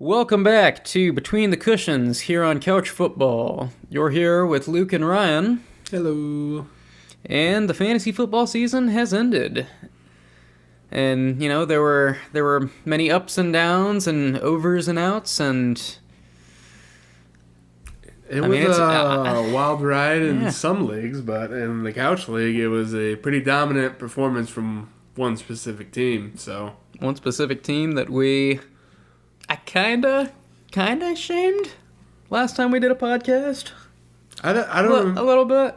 Welcome back to Between the Cushions here on Couch Football. You're here with Luke and Ryan. Hello. And the fantasy football season has ended. And, you know, there were many ups and downs and overs and outs, and It was a wild ride in some leagues, but in the Couch League, it was a pretty dominant performance from one specific team. So one specific team that I kinda shamed last time we did a podcast. I don't a little bit.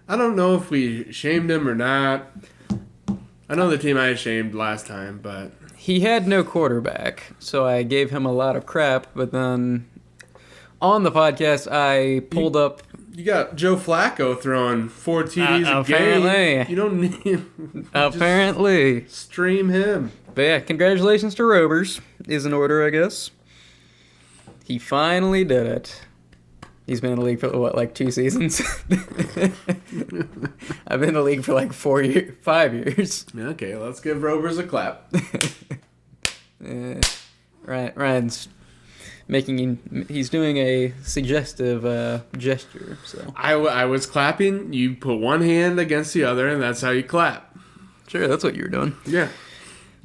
I don't know if we shamed him or not. I know the team I shamed last time, but He had no quarterback, so I gave him a lot of crap, but then on the podcast I pulled up... You got Joe Flacco throwing 4 TDs a apparently. game. You don't need... Apparently. Stream him. But yeah, congratulations to Robers, is in order, I guess. He finally did it. He's been in the league for, like 2 seasons? I've been in the league for like 5 years. Okay, let's give Robers a clap. Ryan's he's doing a suggestive gesture. So I was clapping. You put one hand against the other, and that's how you clap. Sure, that's what you were doing. Yeah.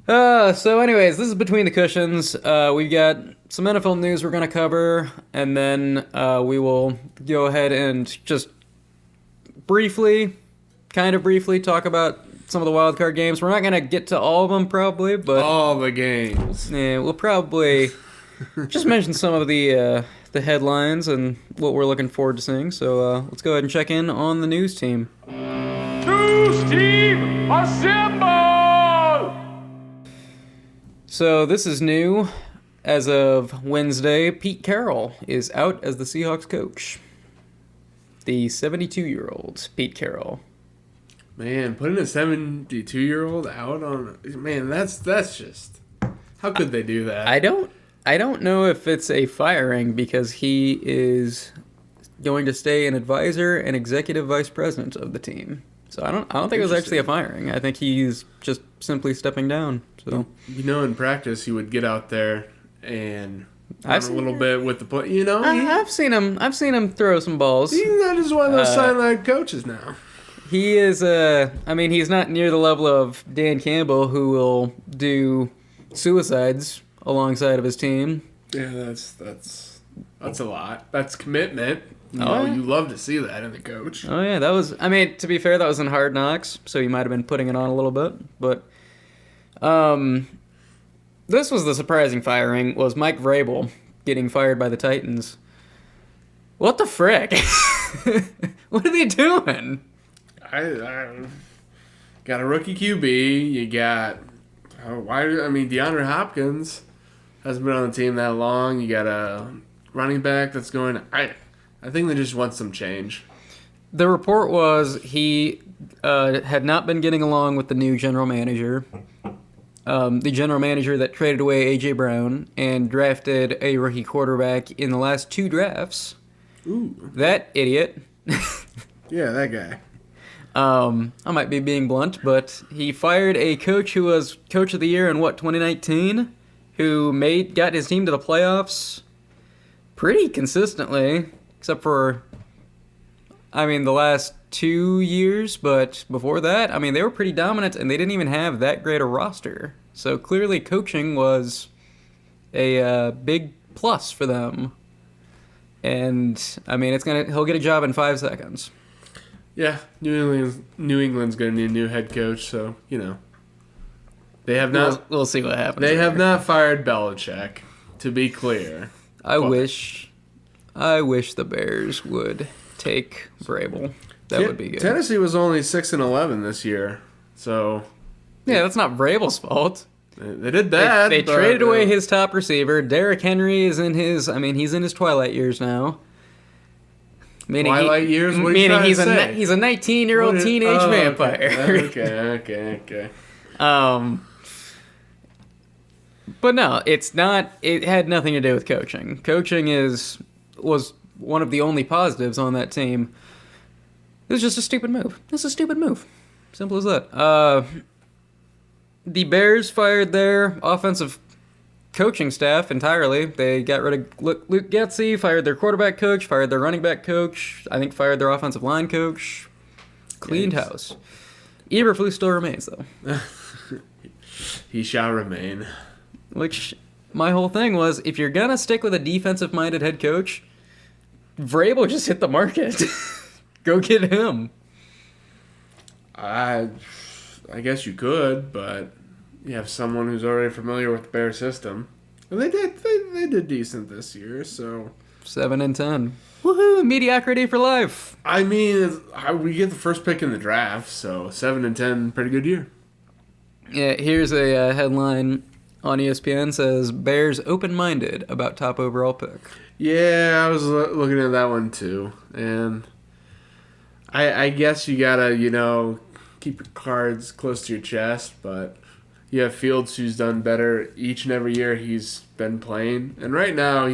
So anyways, this is Between the Cushions. We've got some NFL news we're going to cover, and then we will go ahead and just kind of briefly talk about some of the wild card games. We're not going to get to all of them probably, but all the games. Yeah, we'll probably just mention some of the headlines and what we're looking forward to seeing. So let's go ahead and check in on the news team. News team, assemble! So this is new. As of Wednesday, Pete Carroll is out as the Seahawks coach. The 72-year-old Pete Carroll. Man, putting a 72-year-old out on... Man, that's just... How could they do that? I don't know if it's a firing because he is going to stay an advisor and executive vice president of the team. So I don't think it was actually a firing. I think he's just simply stepping down. So in practice, he would get out there and run a little bit with the play. I've seen him throw some balls. He's not just one of those sideline coaches now. He is he's not near the level of Dan Campbell, who will do suicides alongside of his team. Yeah, that's a lot. That's commitment. You love to see that in the coach. Oh yeah, to be fair, that was in Hard Knocks, so he might have been putting it on a little bit. But this was the surprising firing, was Mike Vrabel getting fired by the Titans. What the frick? What are they doing? I got a rookie QB. You got DeAndre Hopkins hasn't been on the team that long. You got a running back that's going. I think they just want some change. The report was he had not been getting along with the new general manager. The general manager that traded away A.J. Brown and drafted a rookie quarterback in the last 2 drafts. Ooh. That idiot. Yeah, that guy. I might be being blunt, but he fired a coach who was coach of the year in 2019, who got his team to the playoffs pretty consistently, except for, the last 2 years, but before that, they were pretty dominant, and they didn't even have that great a roster. So clearly coaching was a big plus for them. And, he'll get a job in 5 seconds. Yeah, New England's going to need a new head coach, so, They have not... We'll see what happens. They have not fired Belichick, to be clear. I wish the Bears would take Vrabel. That would be good. Tennessee was only 6-11 this year, so... Yeah, that's not Vrabel's fault. They did that. They traded away his top receiver. Derrick Henry is in his... he's in his twilight years now. Twilight years? What are you trying to say? He's a 19-year-old teenage vampire. Okay. But no, it's not. It had nothing to do with coaching. Coaching was one of the only positives on that team. It was just a stupid move. It's a stupid move. Simple as that. The Bears fired their offensive coaching staff entirely. They got rid of Luke Getsy, fired their quarterback coach, fired their running back coach, I think fired their offensive line coach. Cleaned Yikes. house. Eberflus still remains, though. He shall remain. Which, my whole thing was, if you're going to stick with a defensive-minded head coach, Vrabel just hit the market. Go get him. I guess you could, but you have someone who's already familiar with the Bear system. And they did decent this year, so 7-10. Woohoo! Mediocrity for life. I mean, we get the first pick in the draft, so 7-10, pretty good year. Yeah, here's a headline on ESPN says Bears open-minded about top overall pick. Yeah, I was looking at that one too, and I guess you gotta keep your cards close to your chest, but you have Fields who's done better each and every year he's been playing, and right now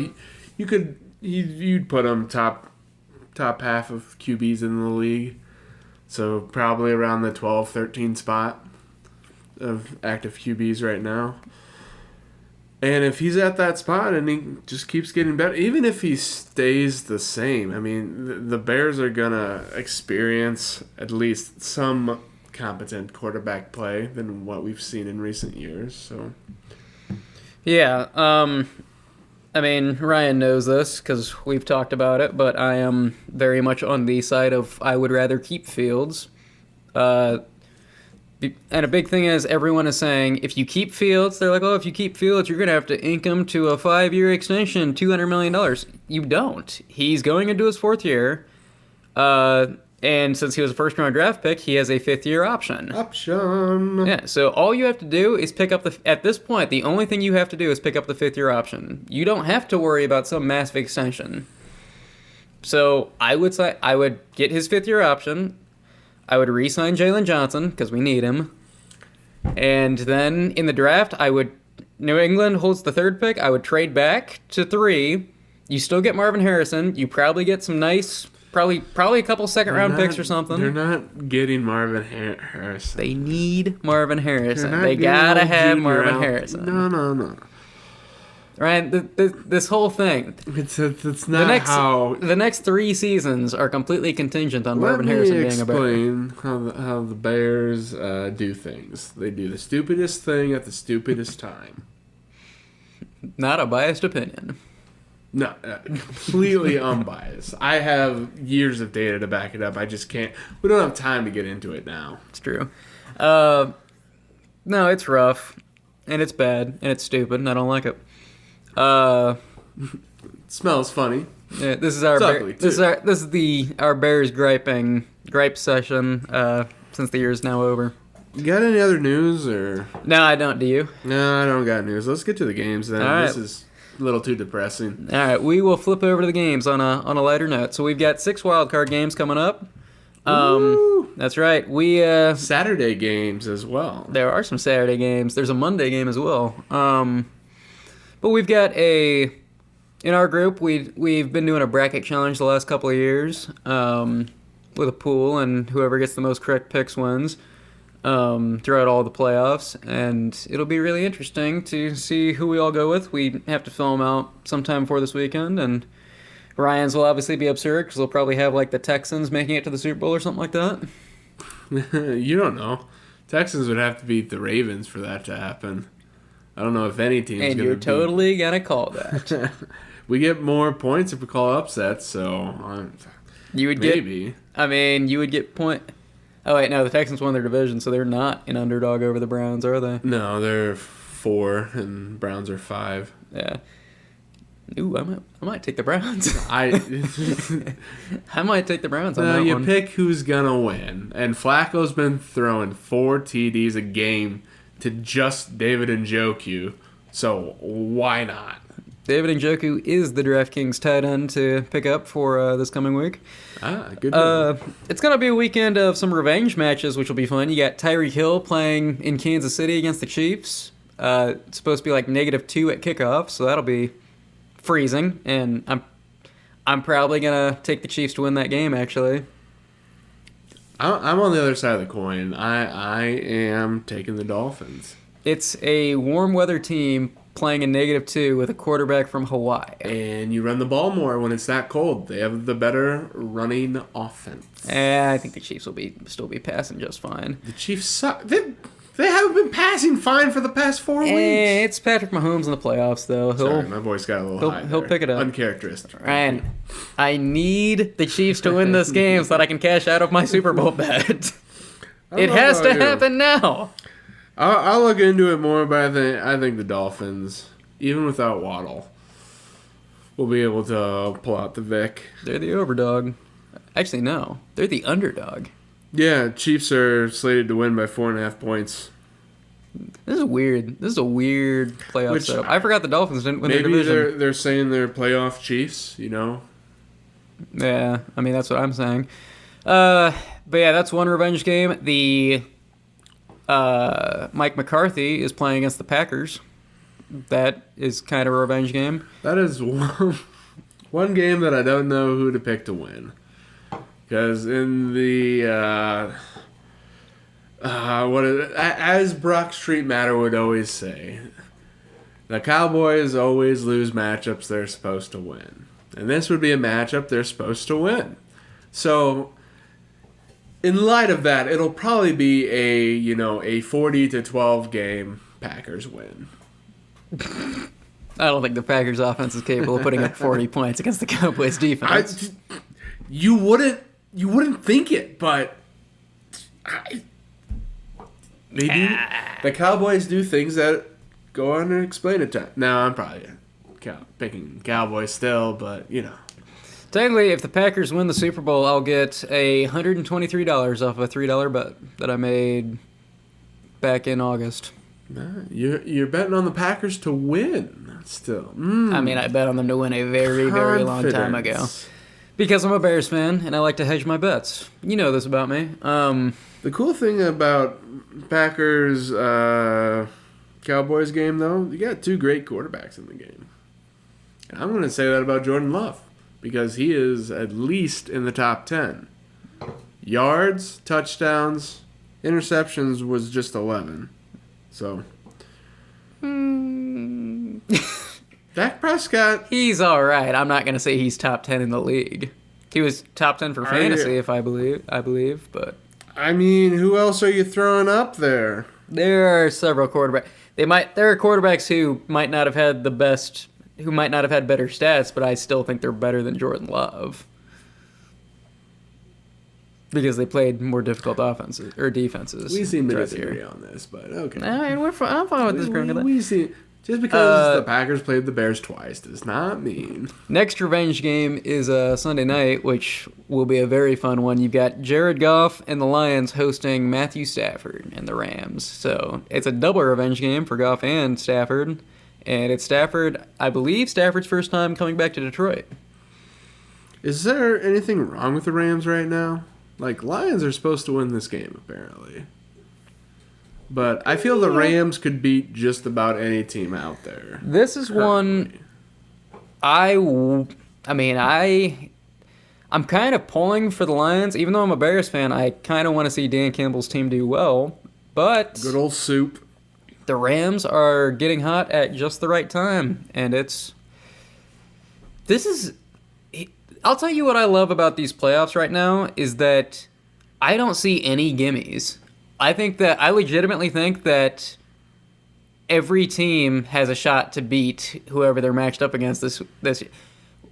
you'd put him top half of QBs in the league, so probably around the 12-13 spot of active QBs right now. And if he's at that spot and he just keeps getting better, even if he stays the same, I mean, the Bears are going to experience at least some competent quarterback play than what we've seen in recent years. So, yeah, I mean, Ryan knows this because we've talked about it, but I am very much on the side of I would rather keep Fields. And a big thing is everyone is saying if you keep Fields, they're like, oh, if you keep Fields, you're going to have to ink him to a 5-year extension, $200 million. You don't. He's going into his 4th year. And since he was a first-round draft pick, he has a 5th-year option. Yeah, so all you have to do is pick up at this point, the only thing you have to do is pick up the 5th-year option. You don't have to worry about some massive extension. So I would say I would get his 5th-year option. I would re-sign Jalen Johnson because we need him. And then in the draft, New England holds the 3rd pick. I would trade back to 3. You still get Marvin Harrison. You probably get some nice, probably a couple second-round picks or something. They're not getting Marvin Harrison. They need Marvin Harrison. They gotta have Marvin Harrison. No. Right? This whole thing. It's not how. The next 3 seasons are completely contingent on Marvin Harrison being a Bear. Let me explain how the Bears do things. They do the stupidest thing at the stupidest time. Not a biased opinion. No, completely unbiased. I have years of data to back it up. I just can't. We don't have time to get into it now. It's true. No, it's rough, and it's bad, and it's stupid, and I don't like it. It smells funny. Yeah, this is our Bears gripe session since the year's now over. You got any other news or? No, I don't. Do you? No, I don't got news. Let's get to the games then. All right. This is a little too depressing. All right, we will flip over to the games on a lighter note. So we've got 6 wildcard games coming up. That's right. Saturday games as well. There are some Saturday games. There's a Monday game as well. But we've got in our group, we've been doing a bracket challenge the last couple of years with a pool, and whoever gets the most correct picks wins throughout all the playoffs. And it'll be really interesting to see who we all go with. We have to fill them out sometime before this weekend, and Ryan's will obviously be absurd because they'll probably have like the Texans making it to the Super Bowl or something like that. You don't know. Texans would have to beat the Ravens for that to happen. I don't know if any team's going to. And you're totally going to call that. We get more points if we call upsets, so you would maybe. You would get point. Oh wait, no, the Texans won their division, so they're not an underdog over the Browns, are they? No, they're 4 and Browns are 5. Yeah. Ooh, I might take the Browns. I might take the Browns on that you one. pick who's gonna win, and Flacco's been throwing 4 TDs a game to just David Njoku, so why not? David Njoku is the DraftKings tight end to pick up for this coming week. Good. It's going to be a weekend of some revenge matches, which will be fun. You got Tyreek Hill playing in Kansas City against the Chiefs. It's supposed to be like -2 at kickoff, so that'll be freezing. And I'm probably going to take the Chiefs to win that game, actually. I'm on the other side of the coin. I am taking the Dolphins. It's a warm weather team playing in -2 with a quarterback from Hawaii. And you run the ball more when it's that cold. They have the better running offense. I think the Chiefs will still be passing just fine. The Chiefs suck. They haven't been passing fine for the past 4 weeks. It's Patrick Mahomes in the playoffs, though. Sorry, my voice got a little high. He'll pick it up. Uncharacteristic. Ryan, I need the Chiefs to win this game so that I can cash out of my Super Bowl bet. It has to happen now. I'll look into it more, but I think the Dolphins, even without Waddle, will be able to pull out the Vic. They're the overdog. Actually, no. They're the underdog. Yeah, Chiefs are slated to win by 4.5 points. This is weird. This is a weird playoff setup. I forgot the Dolphins didn't win their division. Maybe they're saying they're playoff Chiefs, you know? Yeah, I mean, that's what I'm saying. But yeah, that's one revenge game. The Mike McCarthy is playing against the Packers. That is kind of a revenge game. That is one game that I don't know who to pick to win. Because in the as Brock Street Matter would always say, the Cowboys always lose matchups they're supposed to win, and this would be a matchup they're supposed to win. So, in light of that, it'll probably be a 40-12 game Packers win. I don't think the Packers offense is capable of putting up 40 points against the Cowboys defense. You wouldn't think it, but they do. The Cowboys do things that go unexplained at times. Now I'm probably picking Cowboys still, but you know. Technically, if the Packers win the Super Bowl, I'll get $123 off a $3 bet that I made back in August. You're betting on the Packers to win still. I mean, I bet on them to win a very, very long time ago. Because I'm a Bears fan, and I like to hedge my bets. You know this about me. The cool thing about Packers Cowboys game, though, you got two great quarterbacks in the game. And I'm going to say that about Jordan Love, because he is at least in the top 10. Yards, touchdowns, interceptions was just 11. So, Dak Prescott. He's all right. I'm not going to say he's top 10 in the league. He was top 10 for fantasy, if I believe, but I mean, who else are you throwing up there? There are several quarterbacks. There are quarterbacks who might not have had better stats, but I still think they're better than Jordan Love. Because they played more difficult offenses or defenses. We seem to disagree on this, but okay. All right, I'm fine with this. We see. Just because the Packers played the Bears twice does not mean. Next revenge game is Sunday night, which will be a very fun one. You've got Jared Goff and the Lions hosting Matthew Stafford and the Rams. So it's a double revenge game for Goff and Stafford. And it's I believe Stafford's first time coming back to Detroit. Is there anything wrong with the Rams right now? Like, Lions are supposed to win this game, apparently. But I feel the Rams could beat just about any team out there. This is one I'm kind of pulling for the Lions. Even though I'm a Bears fan, I kind of want to see Dan Campbell's team do well. But good old soup. The Rams are getting hot at just the right time. And I'll tell you what I love about these playoffs right now is that I don't see any gimmies. I legitimately think that every team has a shot to beat whoever they're matched up against this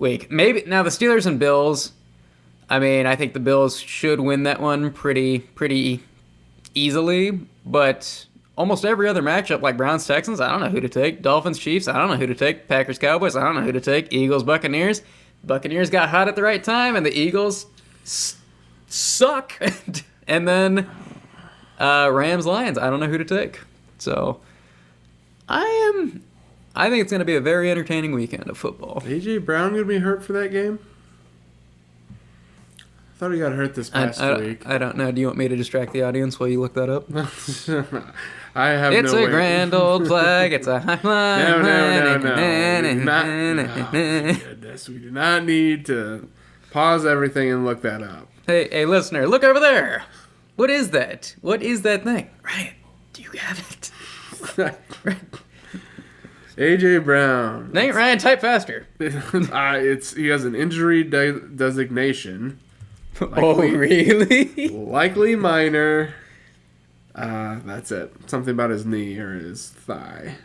week. Maybe now the Steelers and Bills. I mean, I think the Bills should win that one pretty easily. But almost every other matchup, like Browns Texans, I don't know who to take. Dolphins Chiefs, I don't know who to take. Packers Cowboys, I don't know who to take. Eagles Buccaneers. Buccaneers got hot at the right time, and the Eagles suck. And then Rams Lions, I don't know who to take. So I think it's going to be a very entertaining weekend of football. A.J. Brown going to be hurt for that game? I thought he got hurt this past week. I don't know. Do you want me to distract the audience while you look that up? I have it's no way. It's a grand old flag. It's a high flag. No. Goodness, we do not need to pause everything and look that up. Hey, listener, look over there. What is that? What is that thing? Ryan, do you have it? AJ Brown. Nate Ryan, type faster. He has an injury designation. Oh, really? Likely minor. That's it. Something about his knee or his thigh.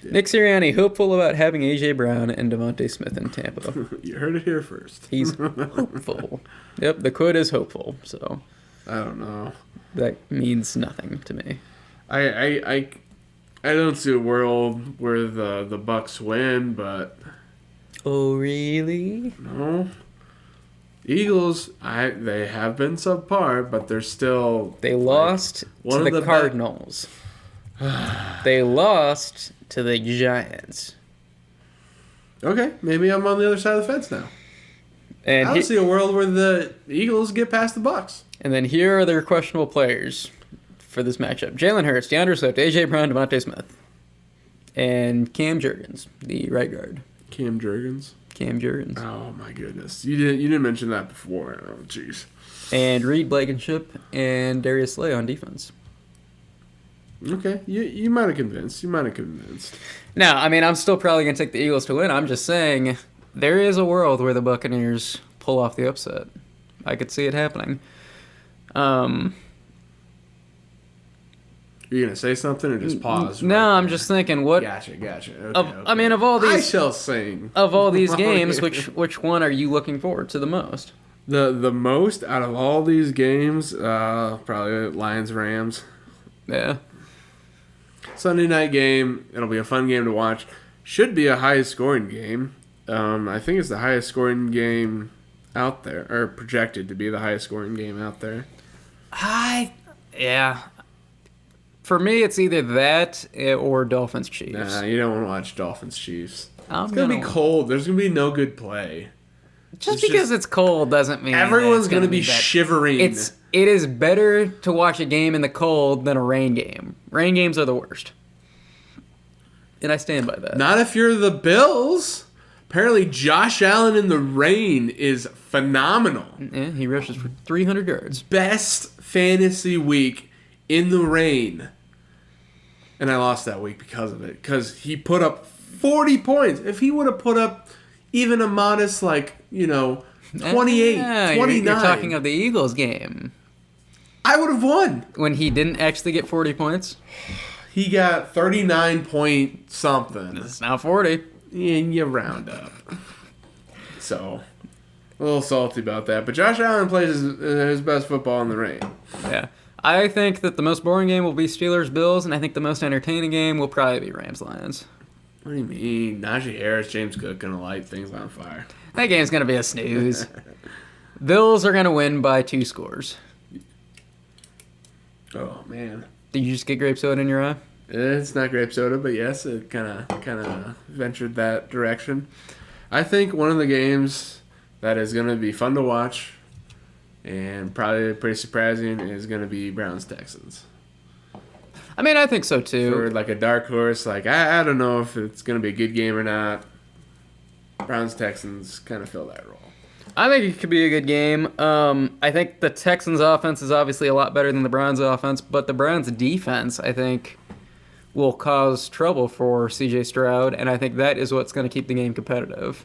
Nick Sirianni, hopeful about having A.J. Brown and Devontae Smith in Tampa. You heard it here first. He's hopeful. Yep, the quote is hopeful, so I don't know. that means nothing to me. I don't see a world where the Bucks win, but Oh, really? no. Eagles, they have been subpar, but they're still. They lost one to of the the Cardinals. They lost to the Giants. Okay, maybe I'm on the other side of the fence now. And I don't see a world where the Eagles get past the Bucks. And then here are their questionable players for this matchup. Jalen Hurts, DeAndre Swift, A.J. Brown, Devontae Smith. And Cam Jurgens, the right guard. Cam Jurgens. Cam Jurgens. Oh my goodness, you didn't mention that before. Oh jeez. And Reed Blankenship and Darius Slay on defense. Okay, you might have convinced. No, I mean, I'm still probably going to take the Eagles to win. I'm just saying there is a world where the Buccaneers pull off the upset. I could see it happening. You're gonna say something or just pause? No, I'm just thinking what. Gotcha. Okay, I mean, of all I these, shall sing. of all these games, which one are you looking forward to the most? The most out of all these games, probably Lions Rams. Yeah. Sunday night game. It'll be a fun game to watch. Should be a high scoring game. I think it's the highest scoring game out there, or projected to be the highest scoring game out there. Yeah. For me, it's either that or Dolphins Chiefs. Nah, you don't want to watch Dolphins Chiefs. I'm It's gonna be cold. There's gonna be no good play. Just because it's cold doesn't mean Everyone's going to be bad. shivering. It is better to watch a game in the cold than a rain game. Rain games are the worst. And I stand by that. Not if you're the Bills. Apparently, Josh Allen in the rain is phenomenal. Yeah, he rushes for 300 yards. Best fantasy week in the rain. And I lost that week because of it. Because he put up 40 points. If he would have put up even a modest, 28, 29. You're talking of the Eagles game. I would have won. When he didn't actually get 40 points? He got 39 point something. It's now 40. And you round up. So, a little salty about that. But Josh Allen plays his best football in the rain. Yeah. I think that the most boring game will be Steelers-Bills, and I think the most entertaining game will probably be Rams-Lions. What do you mean? Najee Harris, James Cook gonna light things on fire. That game's going to be a snooze. Bills are going to win by 2 scores. Oh, man. Did you just get grape soda in your eye? It's not grape soda, but yes, it kind of ventured that direction. I think one of the games that is going to be fun to watch and probably pretty surprising is going to be Browns-Texans. I mean, I think so too. For like a dark horse, I don't know if it's going to be a good game or not. Browns-Texans kind of fill that role. I think it could be a good game. I think the Texans' offense is obviously a lot better than the Browns' offense, but the Browns' defense, I think, will cause trouble for C.J. Stroud, and I think that is what's going to keep the game competitive.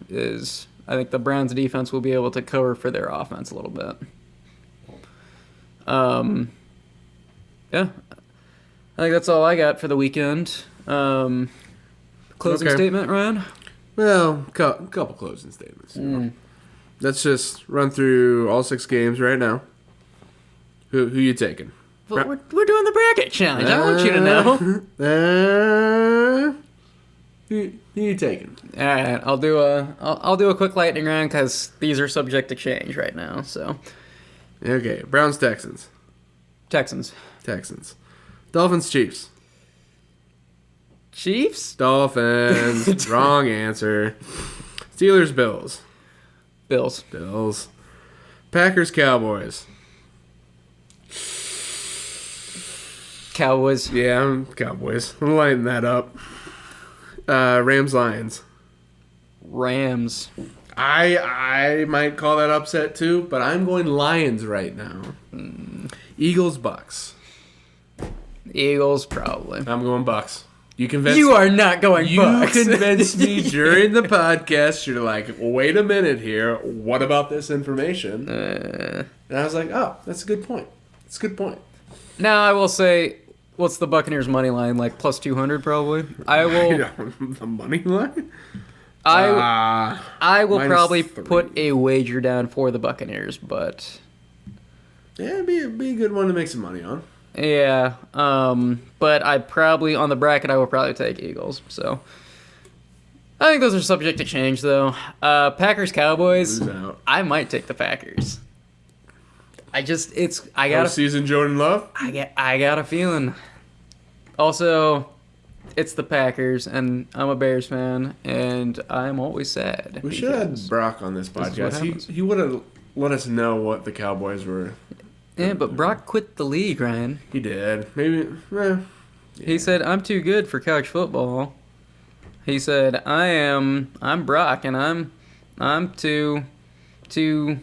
I think the Browns' defense will be able to cover for their offense a little bit. Yeah. I think that's all I got for the weekend. Closing statement, Ryan? Well, couple closing statements. Let's just run through all 6 games right now. Who you taking? Well, we're doing the bracket challenge. I want you to know. Who you taking? All right, I'll do a quick lightning round because these are subject to change right now. So, Okay, Browns, Texans. Texans, Dolphins, Chiefs. Chiefs, Dolphins. Wrong answer. Steelers, Bills. Bills, Packers, Cowboys. Cowboys, Yeah, I'm Cowboys. I'm lighting that up. Rams, Lions. Rams, I might call that upset too, but I'm going Lions right now. Eagles, Bucks. Eagles, probably. I'm going Bucks. You convinced You are not going You Bucks. convinced me during the podcast. You're like, wait a minute here. What about this information? And I was like, oh, that's a good point. That's a good point. Now I will say, what's the Buccaneers money line like? Plus 200 probably. I will. The money line. I will minus probably 3. put a wager down for the Buccaneers, but Yeah, it'd be a good one to make some money on. yeah. But I probably on the bracket I will probably take Eagles. So I think those are subject to change though. Packers Cowboys. Who's out? I might take the Packers. I got Postseason Jordan Love. I got a feeling. Also, it's the Packers, and I'm a Bears fan, and I'm always sad. We should have had Brock on this is what podcast. happens. He would have let us know what the Cowboys were. Yeah, but Brock quit the league, Ryan. He did. Maybe. He said, "I'm too good for college football." He said, I'm Brock, and I'm too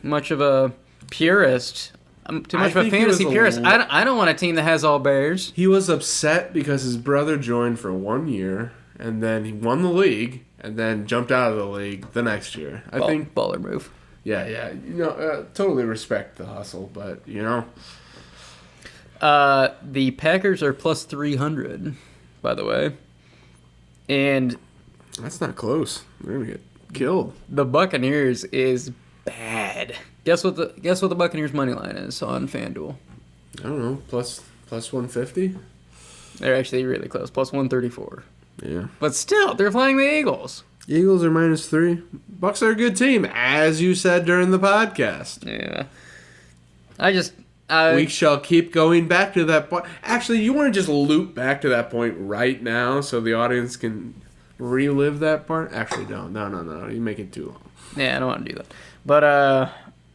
much of a purist. I'm too much of a think he was fantasy a purist. lo- I don't want a team that has all Bears. He was upset because his brother joined for 1 year, and then he won the league, and then jumped out of the league the next year. I think. Baller move. Yeah. Totally respect the hustle, but The Packers are plus 300, by the way, and that's not close. They're gonna get killed. the Buccaneers is bad. Guess what the Buccaneers money line is on FanDuel? I don't know. Plus 150. They're actually really close, plus 134. Yeah. But still, they're playing the Eagles. Eagles are -3. Bucks are a good team, as you said during the podcast. Yeah. We shall keep going back to that point. Actually, you want to just loop back to that point right now so the audience can relive that part? Actually, don't. No. You make it too long. Yeah, I don't want to do that. But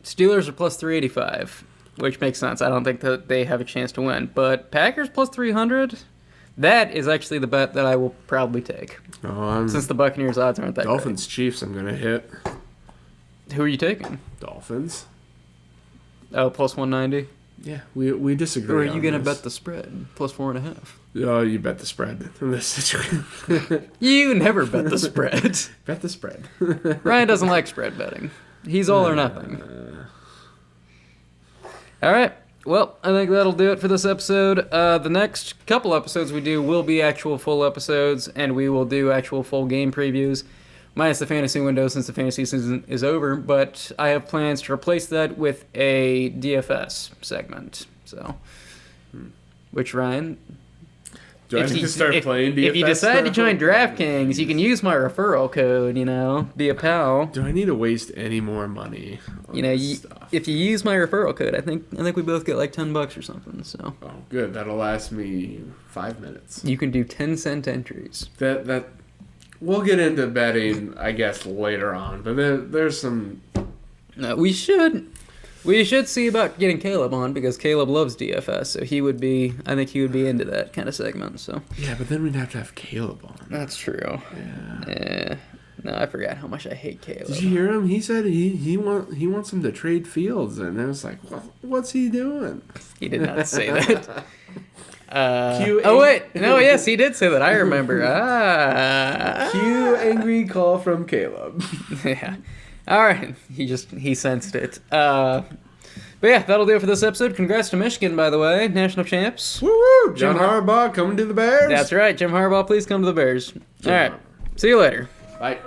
Steelers are plus 385, which makes sense. I don't think that they have a chance to win. But Packers plus 300, that is actually the bet that I will probably take. Since the Buccaneers odds aren't that Dolphins Chiefs I'm going to hit. great. Who are you taking? Dolphins. Oh, plus 190? Yeah, we disagree. Or are you on going to this. bet the spread? Plus 4.5. Oh, you bet the spread in this situation. You never bet the spread. Bet the spread. Ryan doesn't like spread betting. He's all or nothing. All right. Well, I think that'll do it for this episode. The next couple episodes we do will be actual full episodes, and we will do actual full game previews, minus the fantasy window since the fantasy season is over. But I have plans to replace that with a DFS segment. So, which Ryan, Do I need to start playing DFS? if you decide to now? join DraftKings, you can use my referral code. Be a pal. Do I need to waste any more money on this stuff? If you use my referral code, I think we both get like $10 or something. So Oh, good. That'll last me 5 minutes. you can do 10-cent entries. That we'll get into betting, I guess, later on. But there's some. No, we should see about getting Caleb on because Caleb loves DFS, so I think he would be into that kind of segment. So Yeah, but then we'd have to have Caleb on. that's true. Yeah. No, I forgot how much I hate Caleb. Did you hear him? He said he wants him to trade Fields, and I was like, what's he doing? He did not say that. Cue yes, he did say that. I remember. Cue angry call from Caleb. Yeah. All right. He sensed it. But yeah, that'll do it for this episode. Congrats to Michigan, by the way, national champs. Woo woo! John Harbaugh coming to the Bears. That's right, Jim Harbaugh. Please come to the Bears. All right. See you later. Bye.